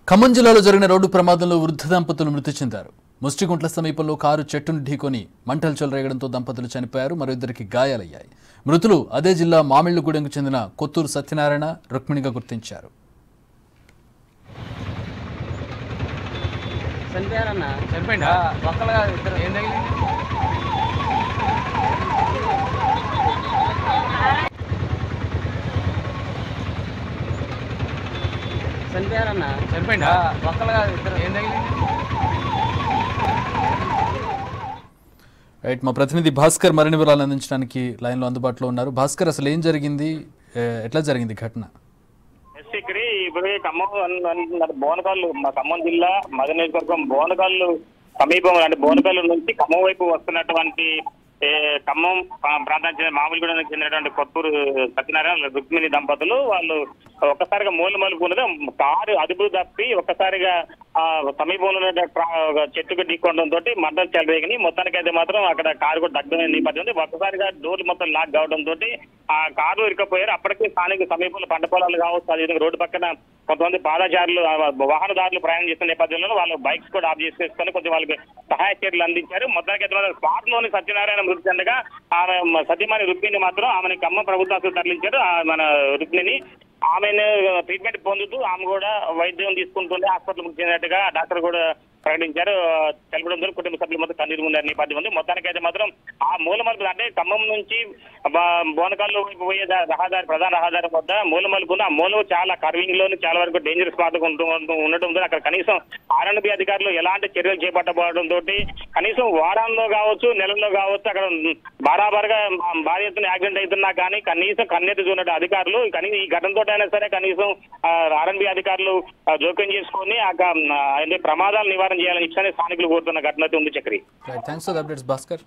ఖమ్మం జిల్లాలో జరిగిన రోడ్డు ప్రమాదంలో వృద్ధ దంపతులు మృతి చెందారు. ముష్టిగుంట్ల సమీపంలో కారు చెట్టును ఢీకొని మంటలు చెలరేగడంతో దంపతులు చనిపోయారు. మరో ఇద్దరికి గాయాలయ్యాయి. మృతులు అదే జిల్లా మామిళ్లగూడెంకు చెందిన కొత్తూరు సత్యనారాయణ, రుక్మిణిగా గుర్తించారు. రైట్, మా ప్రతినిధి భాస్కర్ మరిన్ని వివరాలు అందించడానికి లైన్ లో అందుబాటులో ఉన్నారు. భాస్కర్, అసలు ఏం జరిగింది, ఎట్లా జరిగింది ఘటన? ఇప్పుడు ఖమ్మం బోనకాళ్ళు, మా ఖమ్మం జిల్లా మదన నియోజకవర్గం బోనకాళ్ళు సమీపం అంటే బోనకాళ్ళు నుంచి ఖమ్మం వైపు వస్తున్నటువంటి ఖమ్మం ప్రాంతానికి చెందిన మామిడిగూడెంకి చెందినటువంటి కొత్తూరు సత్యనారాయణ, రుక్మిణి దంపతులు వాళ్ళు ఒక్కసారిగా మూలమలుకున్నది కారు అదుపు తప్పి ఒక్కసారిగా సమీపంలో చెట్టుకు ఢీకొనడంతో మంటలు చెలరేగినాయి. మొత్తానికి అయితే మాత్రం అక్కడ కారు కూడా దగ్గర నేపథ్యం ఉంది. ఒక్కసారిగా డోర్లు మొత్తం లాక్ కావడంతో ఆ కారు ఇరుకపోయారు. అప్పటికే స్థానిక సమీపంలో పంట పొలాలు కావచ్చు, అదేవిధంగా రోడ్డు పక్కన కొంతమంది పాదచారులు, వాహనదారులు ప్రయాణం చేస్తున్న నేపథ్యంలో వాళ్ళు బైక్స్ కూడా ఆఫ్ చేసుకొని కొంచెం వాళ్ళకి సహాయ చర్యలు అందించారు. మొత్తానికి స్పాట్ లోని సత్యనారాయణ మృతి చెందగా ఆమె సతీమణి రుక్మిణి మాత్రం ఆమెను ఖమ్మం ప్రభుత్వ ఆసుపత్రికి తరలించారు. మన రుక్మిణి ఆమెను ట్రీట్మెంట్ పొందుతూ ఆమె కూడా వైద్యం తీసుకుంటుంటే హాస్పిటల్కి చెందినట్టుగా డాక్టర్ కూడా ప్రకటించారు. తెలపడంతో కుటుంబ సభ్యులు మొత్తం కన్నీరు ముందు నేపథ్యం ఉంది. మొత్తానికి అయితే మాత్రం ఆ మూలమలుపు అంటే ఖమ్మం నుంచి బోనకాళ్ళు వైపు పోయే రహదారి, ప్రధాన రహదారి వద్ద మూలమలుపు ఉంది. ఆ మూలం చాలా కర్వింగ్ లోని చాలా వరకు డేంజరస్ స్పాట్ ఉండటంతో అక్కడ కనీసం ఆర్ఎండ్బి అధికారులు ఎలాంటి చర్యలు చేపట్టబడడంతో కనీసం వారంలో కావచ్చు, నెలల్లో కావచ్చు అక్కడ బరాబర్గా భారీ ఎత్తున యాక్సిడెంట్ అవుతున్నా కానీ కనీసం కన్నెత్తి చూడట అధికారులు కనీసం ఈ ఘటనతో అయినా సరే కనీసం ఆర్ఎండ్బి అధికారులు జోక్యం చేసుకొని ప్రమాదాలు నివారణ చేయాలని ఇచ్చిన స్థానికులు కోరుతున్న ఘటన ఉంది. Chakri, thanks for the updates Bhaskar.